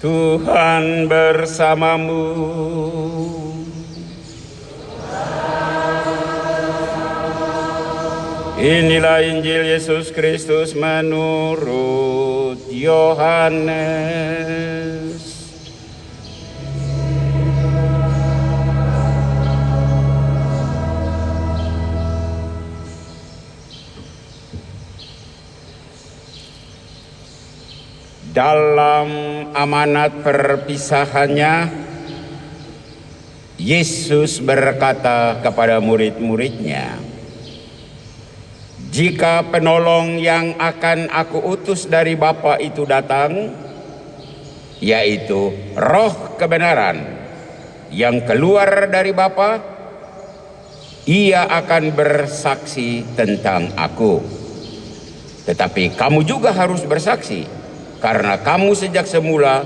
Tuhan bersamamu. Inilah Injil Yesus Kristus menurut Yohanes. Dalam amanat perpisahannya, Yesus berkata kepada murid-muridnya, "Jika penolong yang akan aku utus dari Bapa itu datang, yaitu Roh kebenaran yang keluar dari Bapa, ia akan bersaksi tentang aku. Tetapi kamu juga harus bersaksi, karena kamu sejak semula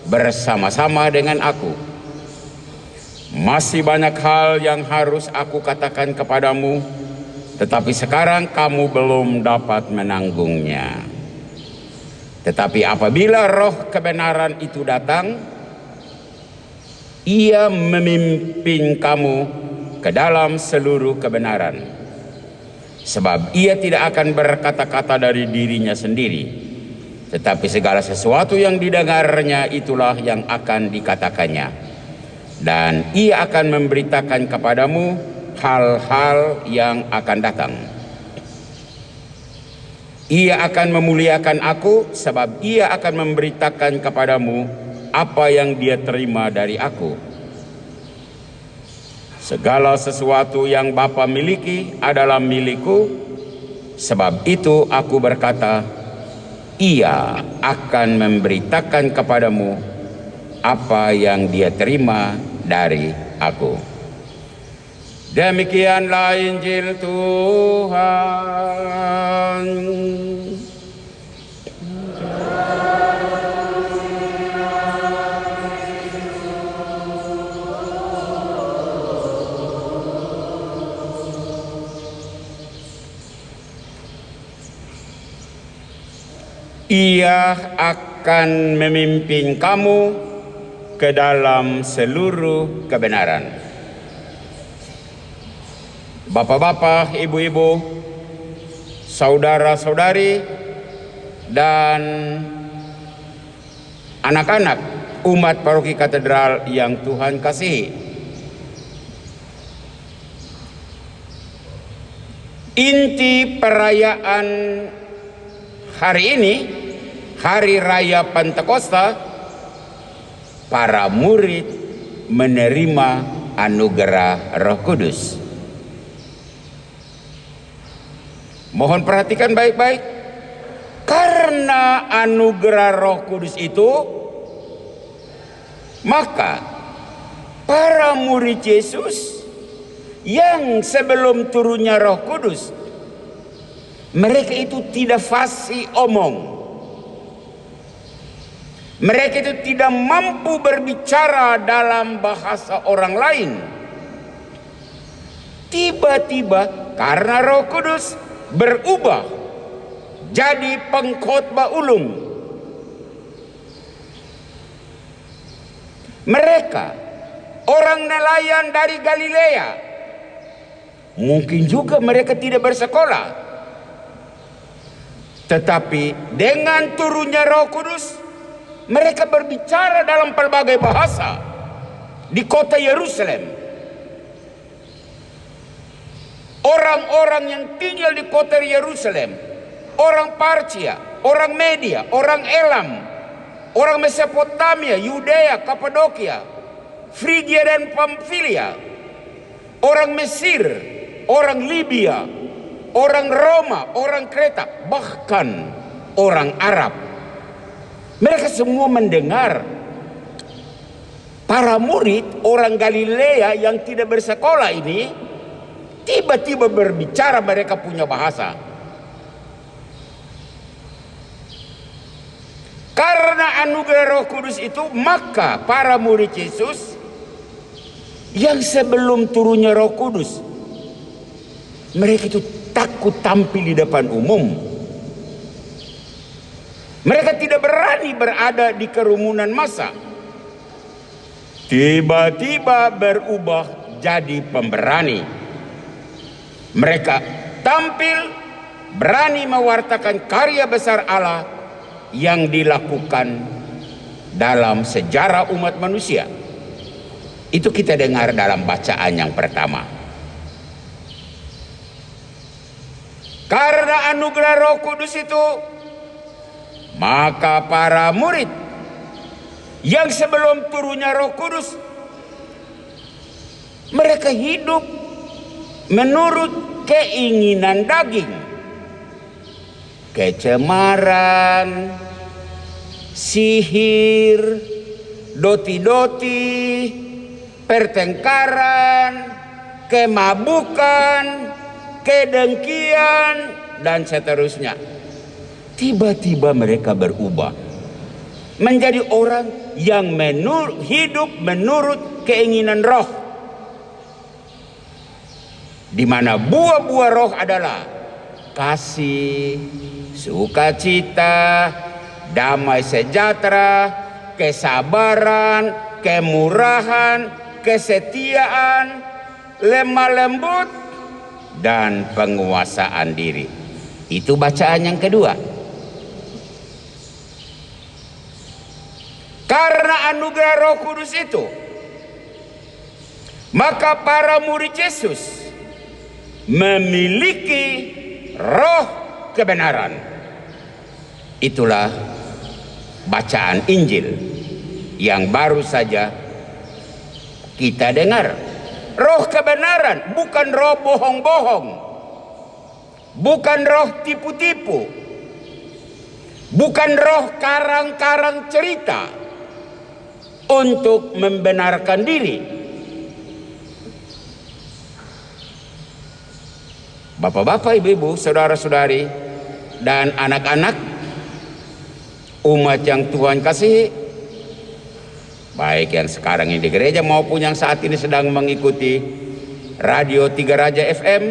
bersama-sama dengan aku. Masih banyak hal yang harus aku katakan kepadamu, tetapi sekarang kamu belum dapat menanggungnya. Tetapi apabila Roh kebenaran itu datang, ia memimpin kamu ke dalam seluruh kebenaran. Sebab ia tidak akan berkata-kata dari dirinya sendiri, tetapi segala sesuatu yang didengarnya itulah yang akan dikatakannya. Dan ia akan memberitakan kepadamu hal-hal yang akan datang. Ia akan memuliakan aku, sebab ia akan memberitakan kepadamu apa yang dia terima dari aku. Segala sesuatu yang Bapa miliki adalah milikku, sebab itu aku berkata, ia akan memberitakan kepadamu apa yang dia terima dari aku." Demikianlah Injil Tuhan. Ia akan memimpin kamu ke dalam seluruh kebenaran. Bapak-bapak, ibu-ibu, saudara-saudari, dan anak-anak umat Paroki Katedral yang Tuhan kasihi. Inti perayaan hari ini, Hari Raya Pentakosta, para murid menerima anugerah Roh Kudus. Mohon perhatikan baik-baik. Karena anugerah Roh Kudus itu, maka para murid Yesus yang sebelum turunnya Roh Kudus, mereka itu tidak fasih omong. Mereka itu tidak mampu berbicara dalam bahasa orang lain. Tiba-tiba karena Roh Kudus berubah jadi pengkhotbah ulung. Mereka orang nelayan dari Galilea. Mungkin juga mereka tidak bersekolah. Tetapi dengan turunnya Roh Kudus, mereka berbicara dalam berbagai bahasa di kota Yerusalem. Orang-orang yang tinggal di kota Yerusalem, orang Partia, orang Media, orang Elam, orang Mesopotamia, Yudea, Kapadokia, Frigia dan Pamfilia, orang Mesir, orang Libya, orang Roma, orang Kreta, bahkan orang Arab. Mereka semua mendengar para murid orang Galilea yang tidak bersekolah ini tiba-tiba berbicara, mereka punya bahasa. Karena anugerah Roh Kudus itu, maka para murid Yesus yang sebelum turunnya Roh Kudus, mereka itu takut tampil di depan umum. Mereka tidak berani berada di kerumunan massa. Tiba-tiba berubah jadi pemberani. Mereka tampil berani mewartakan karya besar Allah yang dilakukan dalam sejarah umat manusia. Itu kita dengar dalam bacaan yang pertama. Karena anugerah Roh Kudus itu, maka para murid yang sebelum turunnya Roh Kudus, mereka hidup menurut keinginan daging, kecemaran, sihir, doti-doti, pertengkaran, kemabukan, kedengkian, dan seterusnya. Tiba-tiba mereka berubah menjadi orang yang hidup menurut keinginan roh, di mana buah-buah roh adalah kasih, sukacita, damai sejahtera, kesabaran, kemurahan, kesetiaan, lemah lembut, dan penguasaan diri. Itu bacaan yang kedua. Karena anugerah Roh Kudus itu, maka para murid Yesus memiliki roh kebenaran. Itulah bacaan Injil yang baru saja kita dengar. Roh kebenaran, bukan roh bohong-bohong, bukan roh tipu-tipu, bukan roh karang-karang cerita untuk membenarkan diri. Bapak-bapak, ibu-ibu, saudara-saudari, dan anak-anak umat yang Tuhan kasihi, baik yang sekarang ini di gereja maupun yang saat ini sedang mengikuti Radio Tiga Raja FM,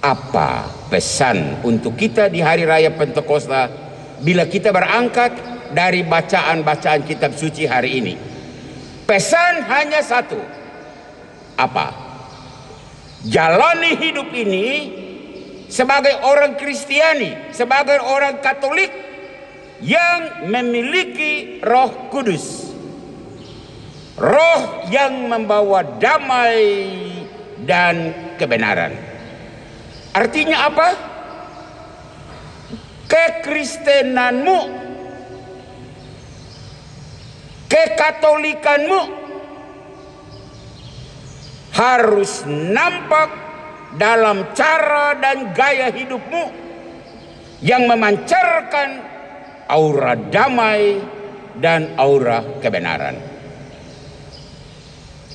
apa pesan untuk kita di hari raya Pentakosta bila kita berangkat dari bacaan-bacaan kitab suci hari ini? Pesan hanya satu. Apa? Jalani hidup ini sebagai orang Kristiani, sebagai orang Katolik yang memiliki Roh Kudus, roh yang membawa damai dan kebenaran. Artinya apa? Kekristenanmu, kekatolikanmu harus nampak dalam cara dan gaya hidupmu yang memancarkan aura damai dan aura kebenaran.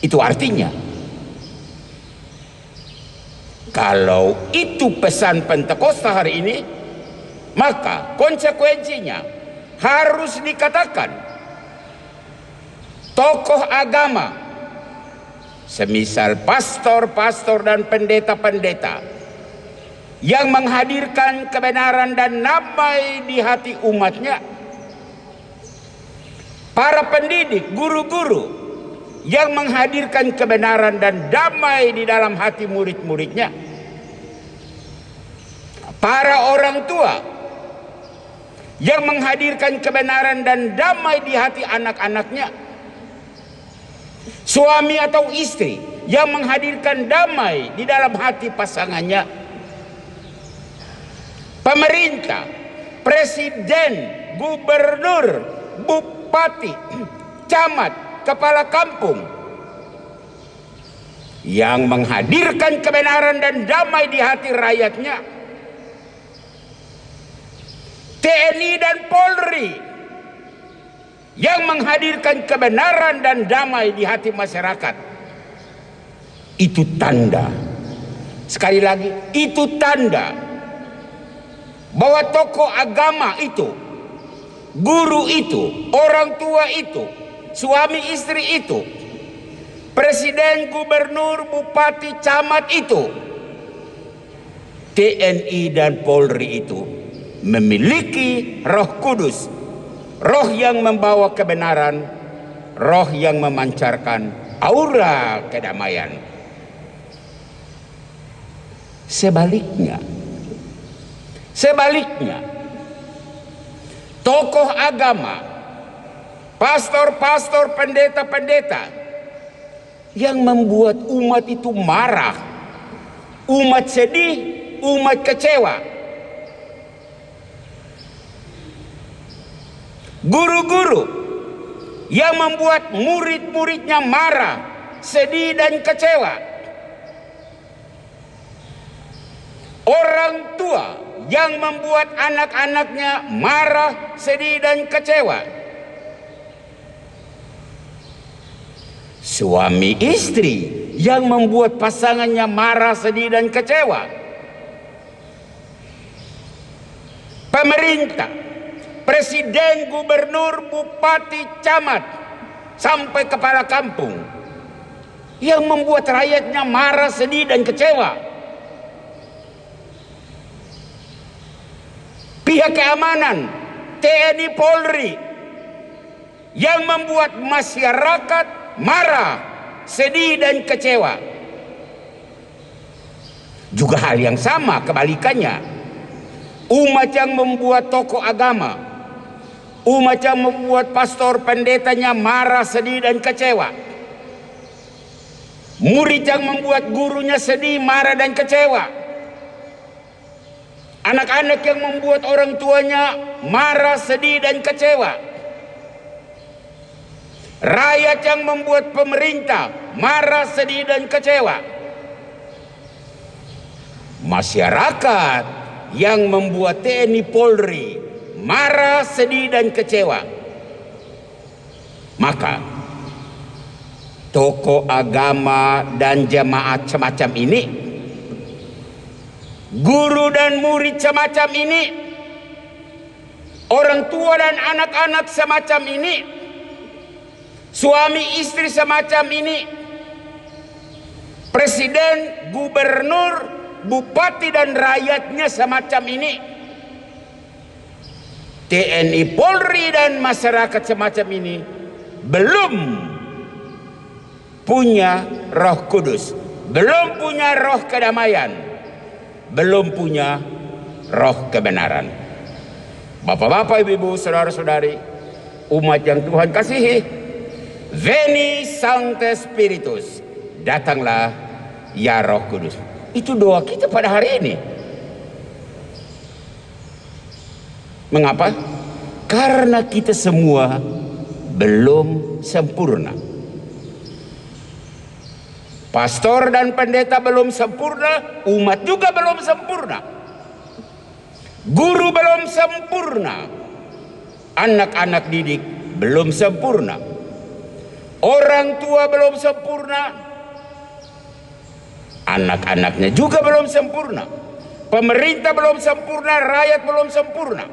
Itu artinya, kalau itu pesan Pentakosta hari ini, maka konsekuensinya harus dikatakan tokoh agama, semisal pastor-pastor dan pendeta-pendeta yang menghadirkan kebenaran dan damai di hati umatnya, para pendidik, guru-guru yang menghadirkan kebenaran dan damai di dalam hati murid-muridnya, para orang tua yang menghadirkan kebenaran dan damai di hati anak-anaknya, suami atau istri yang menghadirkan damai di dalam hati pasangannya, pemerintah, presiden, gubernur, bupati, camat, kepala kampung yang menghadirkan kebenaran dan damai di hati rakyatnya, TNI dan Polri yang menghadirkan kebenaran dan damai di hati masyarakat. Itu tanda, sekali lagi, itu tanda bahwa tokoh agama itu, guru itu, orang tua itu, suami istri itu, presiden, gubernur, bupati, camat itu, TNI dan Polri itu memiliki Roh Kudus, roh yang membawa kebenaran, roh yang memancarkan aura kedamaian. Sebaliknya, tokoh agama, pastor-pastor, pendeta-pendeta yang membuat umat itu marah, umat sedih, umat kecewa. Guru-guru yang membuat murid-muridnya marah, sedih dan kecewa. Orang tua yang membuat anak-anaknya marah, sedih dan kecewa. Suami istri yang membuat pasangannya marah, sedih dan kecewa. Pemerintah, presiden, gubernur, bupati, camat, sampai kepala kampung yang membuat rakyatnya marah, sedih dan kecewa. Pihak keamanan, TNI Polri yang membuat masyarakat marah, sedih dan kecewa. Juga hal yang sama kebalikannya. Umat yang membuat tokoh agama, umat yang membuat pastor pendetanya marah, sedih dan kecewa. Murid yang membuat gurunya sedih, marah dan kecewa. Anak-anak yang membuat orang tuanya marah, sedih dan kecewa. Rakyat yang membuat pemerintah marah, sedih dan kecewa. Masyarakat yang membuat TNI Polri marah, sedih dan kecewa. Maka tokoh agama dan jemaat semacam ini, guru dan murid semacam ini, orang tua dan anak-anak semacam ini, suami istri semacam ini, presiden, gubernur, bupati dan rakyatnya semacam ini, TNI Polri dan masyarakat semacam ini belum punya Roh Kudus, belum punya roh kedamaian, belum punya roh kebenaran. Bapak-bapak, ibu-ibu, saudara-saudari, umat yang Tuhan kasihi, Veni Sancte Spiritus, datanglah ya Roh Kudus. Itu doa kita pada hari ini. Mengapa? Karena kita semua belum sempurna. Pastor dan pendeta belum sempurna, umat juga belum sempurna. Guru belum sempurna, anak-anak didik belum sempurna, orang tua belum sempurna, anak-anaknya juga belum sempurna, pemerintah belum sempurna, rakyat belum sempurna,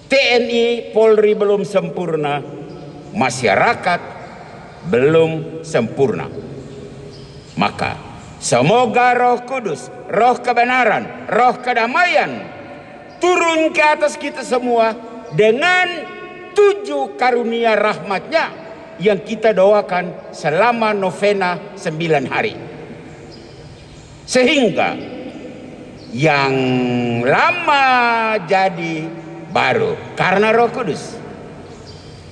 TNI Polri belum sempurna, masyarakat belum sempurna. Maka semoga Roh Kudus, roh kebenaran, roh kedamaian turun ke atas kita semua dengan 7 karunia rahmat-Nya yang kita doakan selama novena 9 hari. Sehingga yang lama jadi baru karena Roh Kudus.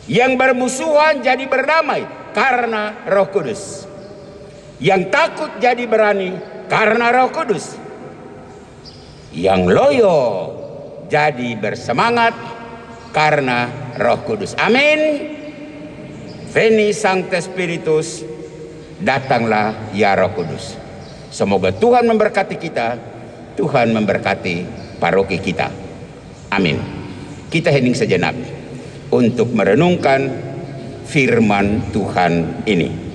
Yang bermusuhan jadi berdamai karena Roh Kudus. Yang takut jadi berani karena Roh Kudus. Yang loyo jadi bersemangat karena Roh Kudus. Amin. Veni Sancte Spiritus, datanglah ya Roh Kudus. Semoga Tuhan memberkati kita, Tuhan memberkati paroki kita. Amin. Kita hening sejenak untuk merenungkan firman Tuhan ini.